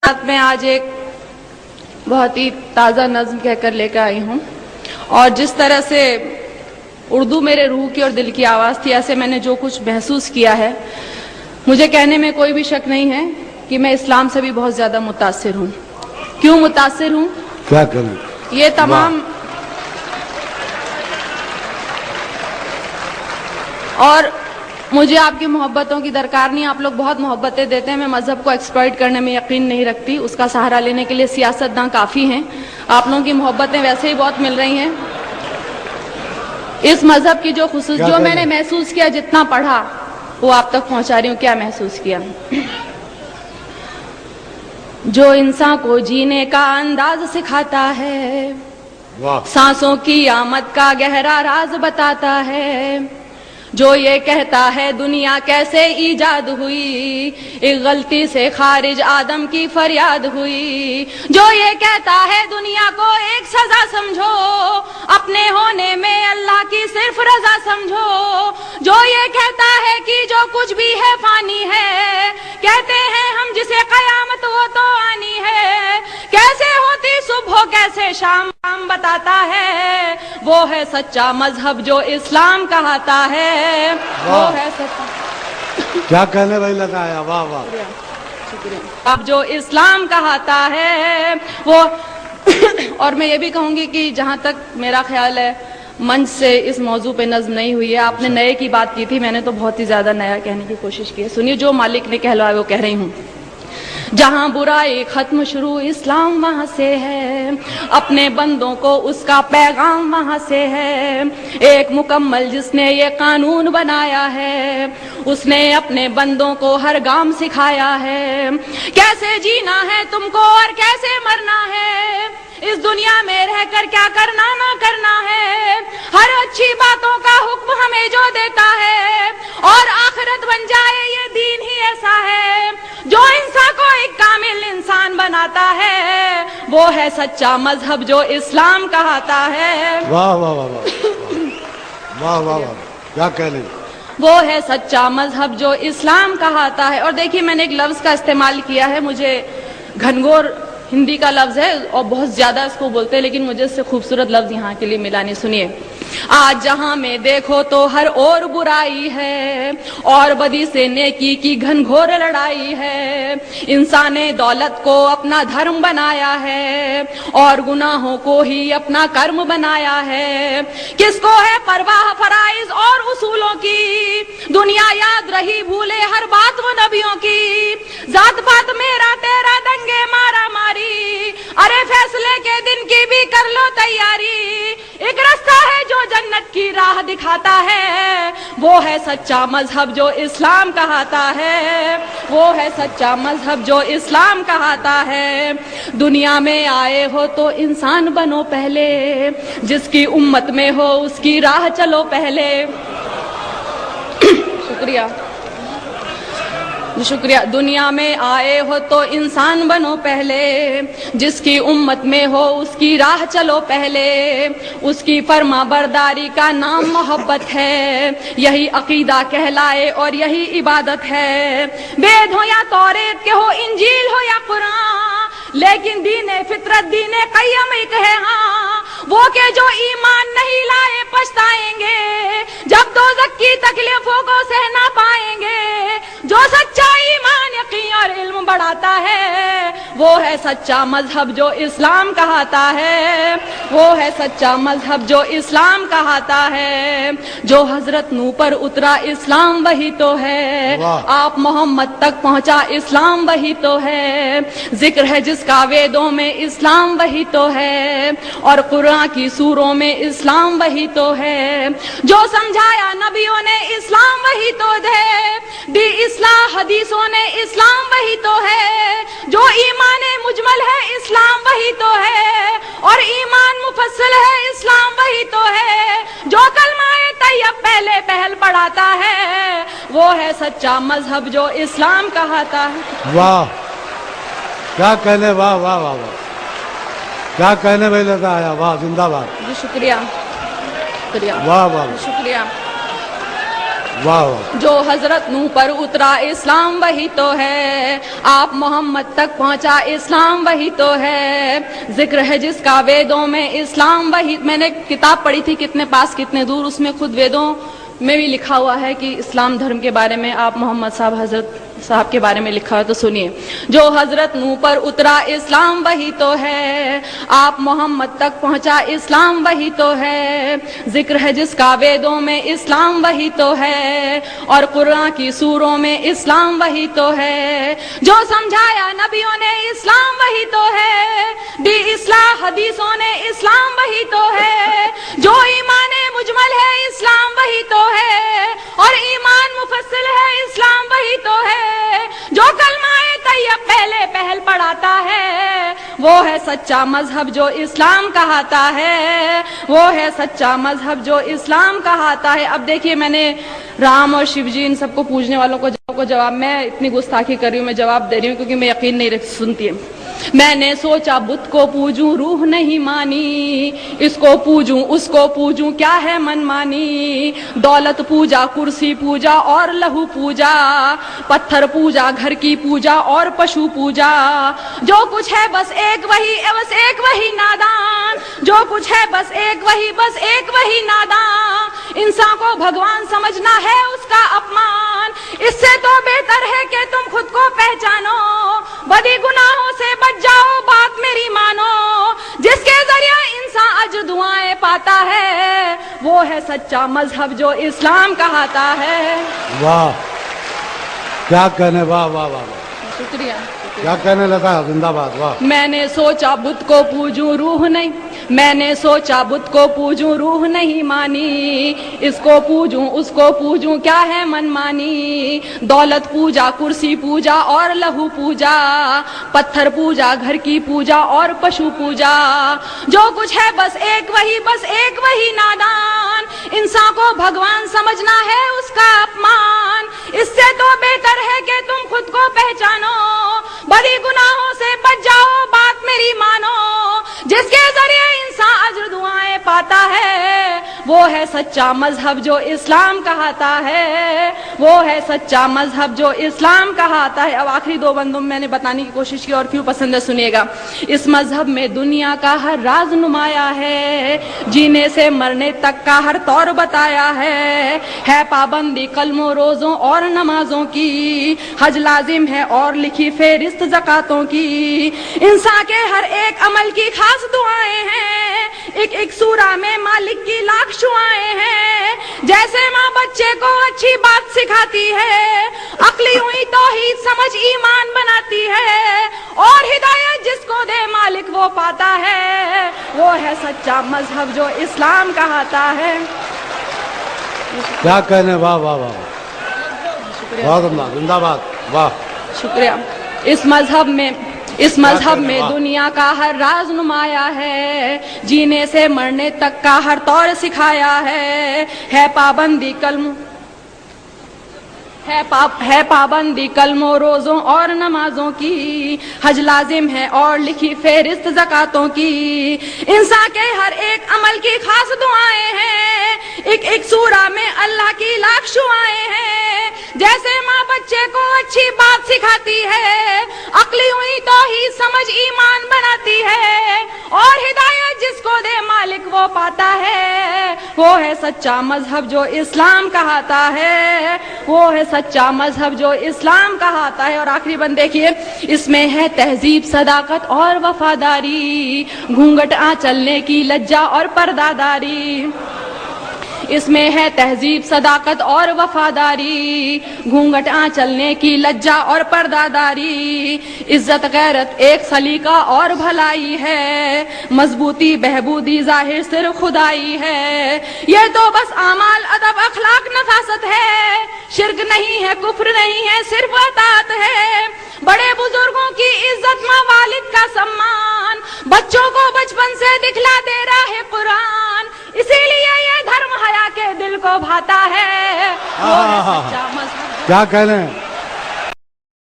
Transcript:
साथ में आज एक बहुत ही ताज़ा नज़्म कहकर लेकर आई हूँ, और जिस तरह से उर्दू मेरे रूह की और दिल की आवाज़ थी, ऐसे मैंने जो कुछ महसूस किया है, मुझे कहने में कोई भी शक नहीं है कि मैं इस्लाम से भी बहुत ज़्यादा मुतासिर हूँ। क्यों मुतासिर हूँ? क्या करूँ? ये तमाम और मुझे आपकी मोहब्बतों की दरकार नहीं। आप लोग बहुत मोहब्बतें देते हैं, मैं मजहब को एक्सप्लॉइट करने में यकीन नहीं रखती। उसका सहारा लेने के लिए सियासतदान काफ़ी हैं। आप लोगों की मोहब्बतें वैसे ही बहुत मिल रही हैं। इस मजहब की जो मैंने महसूस किया, जितना पढ़ा वो आप तक पहुंचा रही हूँ। क्या महसूस किया? जो इंसान को जीने का अंदाज सिखाता है, सांसों की आमद का गहरा राज बताता है, जो ये कहता है दुनिया कैसे ईजाद हुई, एक गलती से खारिज आदम की फरियाद हुई, जो ये कहता है दुनिया को एक सजा समझो, अपने होने में अल्लाह की सिर्फ रजा समझो, जो ये कहता है कि जो कुछ भी है फानी है, कहते हैं हम जिसे कयामत वो तो आनी है, कैसे होती सुबह कैसे शाम बताता है, वो है सच्चा मजहब जो इस्लाम कहता है, वो है सच्चा। क्या कहने भाई लगाया, वाह वाह, शुक्रिया। अब जो इस्लाम कहता है वो और मैं ये भी कहूंगी कि जहां तक मेरा ख्याल है, मंच से इस मौजू पे नज्म नहीं हुई है। आपने नए की बात की थी, मैंने तो बहुत ही ज्यादा नया कहने की कोशिश की है। सुनिए, जो मालिक ने कहलवाया वो कह रही हूँ। जहां बुराई खत्म शुरू इस्लाम वहां से है, अपने बंदों को उसका पैगाम वहां से है, एक मुकम्मल जिसने ये कानून बनाया है, उसने अपने बंदों को हर गाम सिखाया है, कैसे जीना है तुमको और कैसे मरना है, इस दुनिया में रहकर क्या करना ना करना है, हर अच्छी बातों का हुक्म हमें जो देता है, और आखिरत बन जाए ये दीन ही ऐसा है, जो इंसान को एक कामिल इंसान बनाता है, वो है सच्चा मजहब जो इस्लाम कहता है। वाह वाह वाह वाह वाह वाह, क्या कह रही? वो है सच्चा मजहब जो इस्लाम कहता है। और देखिए, मैंने एक लफ्ज का इस्तेमाल किया है, मुझे घनघोर हिंदी का लफ्ज है और बहुत ज्यादा इसको बोलते हैं, लेकिन मुझे इससे खूबसूरत लफ्ज यहाँ के लिए मिला नहीं। सुनिए, आज जहां में देखो तो हर ओर बुराई है, और बदी से नेकी की घनघोर लड़ाई है, इंसान ने दौलत को अपना धर्म बनाया है, और गुनाहों को ही अपना कर्म बनाया है, किसको है परवाह फराइज और उसूलों की, दुनिया याद रही भूले हर बात वो नबियों की, जात पात मेरा तेरा दंगे मारा मारी, अरे फैसले के दिन की भी कर लो तैयारी, एक रास्ता है जो जन्नत की राह दिखाता है, वो है सच्चा मजहब जो इस्लाम कहता है, वो है सच्चा मजहब जो इस्लाम कहता है। दुनिया में आए हो तो इंसान बनो पहले, जिसकी उम्मत में हो उसकी राह चलो पहले। शुक्रिया शुक्रिया। दुनिया में आए हो तो इंसान बनो पहले, जिसकी उम्मत में हो उसकी राह चलो पहले, उसकी फर्मा बरदारी का नाम मोहब्बत है, यही अकीदा कहलाए और यही इबादत है, वेद हो या तौरेत के हो, इंजील हो या कुरान, लेकिन दीने फितरत दीने क़य्यम एक है। हाँ, वो के जो ईमान नहीं लाए पछताएंगे, जब दोज़ख की तकलीफों को सहना पाएंगे, जो सच्चा ईमान यकीन और इल्म बढ़ाता है, वो है सच्चा मजहब जो इस्लाम कहता है, वो है सच्चा मजहब जो इस्लाम कहता है, जो हजरत नूह पर उतरा इस्लाम वही तो है, आप मोहम्मद तक पहुंचा इस्लाम वही तो है, जिक्र है जिसका वेदों में इस्लाम वही तो है, और कुरान की सूरों में इस्लाम वही तो है, जो समझाया नबियों ने इस्लाम वही तो दी इस्लाह हदीसों ने इस्लाम वही तो है, जो ईमान मुजमल है इस्लाम वही तो है, और ईमान मुफस्सल है इस्लाम वही तो है, जो कलमाए तैयब पहले पहल पढ़ाता है, वो है सच्चा मजहब जो इस्लाम कहता है। वाह, क्या कहने, वाह वाह वाह वाह, क्या कहने भाई लगा आया, वाह, जिंदाबाद। जी शुक्रिया, शुक्रिया, वाह वाह, शुक्रिया। واہ واہ. جو حضرت نوح پر اترا اسلام وہی تو ہے، آپ محمد تک پہنچا اسلام وہی تو ہے، ذکر ہے جس کا ویدوں میں اسلام وہی. میں نے کتاب پڑھی تھی کتنے پاس کتنے دور، اس میں خود ویدوں میں بھی لکھا ہوا ہے کہ اسلام دھرم کے بارے میں آپ محمد صاحب حضرت صاحب کے بارے میں لکھا ہے. تو سنیے. جو حضرت نوح پر اترا اسلام وہی تو ہے، آپ محمد تک پہنچا اسلام وہی تو ہے، ذکر ہے جس کا ویدوں میں اسلام وہی تو ہے، اور قرآن کی سوروں میں اسلام وہی تو ہے، جو سمجھایا نبیوں نے اسلام وہی تو ہے، بھی اصلاح حدیثوں نے اسلام وہی تو ہے، جو ایمان مجمل ہے اسلام وہی تو ہے، اور ایمان مفصل ہے اسلام وہی تو ہے، جو کلمہ طیب پہلے پہل پڑھاتا ہے، وہ ہے سچا مذہب جو اسلام کہاتا ہے، وہ ہے سچا مذہب جو اسلام کہاتا ہے. اب دیکھیے میں نے رام اور شیو جی ان سب کو پوجنے والوں کو جواب، میں اتنی گستاخی کر رہی ہوں، میں جواب دے رہی ہوں کیونکہ میں یقین نہیں سنتی ہے. میں نے سوچا بت کو پوجوں روح نہیں مانی، اس کو پوجوں اس کو پوجوں کیا ہے من مانی، دولت پوجا کرسی پوجا اور لہو پوجا، پتھر پوجا گھر کی پوجا اور پشو پوجا، جو کچھ ہے بس ایک وہی نادان، جو کچھ ہے بس ایک وہی نادان، انسان کو بھگوان سمجھنا ہے اس کا اپمان، اس سے تو بہتر ہے کہ تم خود کو پہچانو، بدی گناہوں سے بچ جاؤ بات میری مانو، جس کے ذریعے انسان اجر دعائیں پاتا ہے، وہ ہے سچا مذہب جو اسلام کہاتا ہے. واہ کیا کہنے. واہ واہ واہ واہ. شکریہ. کیا کہنے لگا. زندہ باد. واہ. میں نے سوچا بت کو پوجوں روح نہیں، میں نے سوچا بت کو پوجوں روح نہیں مانی، اس کو پوجوں اس کو پوجوں کیا ہے من مانی، دولت پوجا کرسی پوجا اور لہو پوجا، پتھر پوجا گھر کی پوجا اور پشو پوجا، جو کچھ ہے بس ایک وہی نادان، انسان کو بھگوان سمجھنا ہے اس کا اپمان، اس سے تو بہتر ہے کہ تم خود کو پہچانو، بڑی گناہوں سے بچ جاؤ بات میری مانو، جس کے ذریعے انسان اجر دعائیں پاتا ہے، وہ ہے سچا مذہب جو اسلام کہاتا ہے، وہ ہے سچا مذہب جو اسلام کہاتا ہے. اب آخری دو بندوں میں نے بتانے کی کوشش کی اور کیوں پسند ہے سنیے گا. اس مذہب میں دنیا کا ہر راز نمایا ہے، جینے سے مرنے تک کا ہر طور بتایا ہے پابندی کلموں روزوں اور نمازوں کی، حج لازم ہے اور لکھی فہرست زکاتوں کی، انسان کے ہر ایک عمل کی خاص دعائیں ہیں، ایک سورہ میں مالک کی لاکھ شعائیں ہیں، جیسے ماں بچے کو اچھی بات سکھاتی ہے، عقلی ہوئی توحید سمجھ ایمان بناتی ہے، اور ہدایت جس کو دے مالک وہ پاتا ہے، وہ ہے سچا مذہب جو اسلام کہاتا ہے. کیا کہنے. واہ واہ واہ. بہت عمدہ. زندہ باد. واہ. شکریہ. اس مذہب میں دنیا کا ہر راز نمایا ہے، جینے سے مرنے تک کا ہر طور سکھایا ہے پابندی کلموں روزوں اور نمازوں کی، حج لازم ہے اور لکھی فہرست زکاتوں کی، انسان کے ہر ایک عمل کی خاص دعائیں ہیں، ایک سورہ میں اللہ کی لاکھ شعائیں ہیں، جیسے ماں بچے کو اچھی بات سکھاتی ہے، عقلی ہوئی توحید سمجھ ایمان بناتی ہے، اور ہدایت جس کو دے مالک وہ پاتا ہے، وہ ہے سچا مذہب جو اسلام کہاتا ہے، وہ ہے سچا مذہب جو اسلام کہاتا ہے. اور آخری بند دیکھیے. اس میں ہے تہذیب صداقت اور وفاداری، گھونگھٹ چلنے کی لجا اور پرداداری، اس میں ہے تہذیب صداقت اور وفاداری، گھونگھٹ چلنے کی لجا اور پرداداری، عزت غیرت ایک سلیقہ اور بھلائی ہے، مضبوطی بہبودی ظاہر صرف خدائی ہے، یہ تو بس اعمال ادب اخلاق نفاست ہے، شرک نہیں ہے کفر نہیں ہے صرف اطاعت ہے، بڑے بزرگوں کی عزت ماں والد کا سمان، بچوں کو بچپن سے دکھلا دے رہا ہے قرآن، اسی لیے یہ دھرم حیا کے دل کو بھاتا ہے، وہ ہے سچا مذہب. کیا کہنے.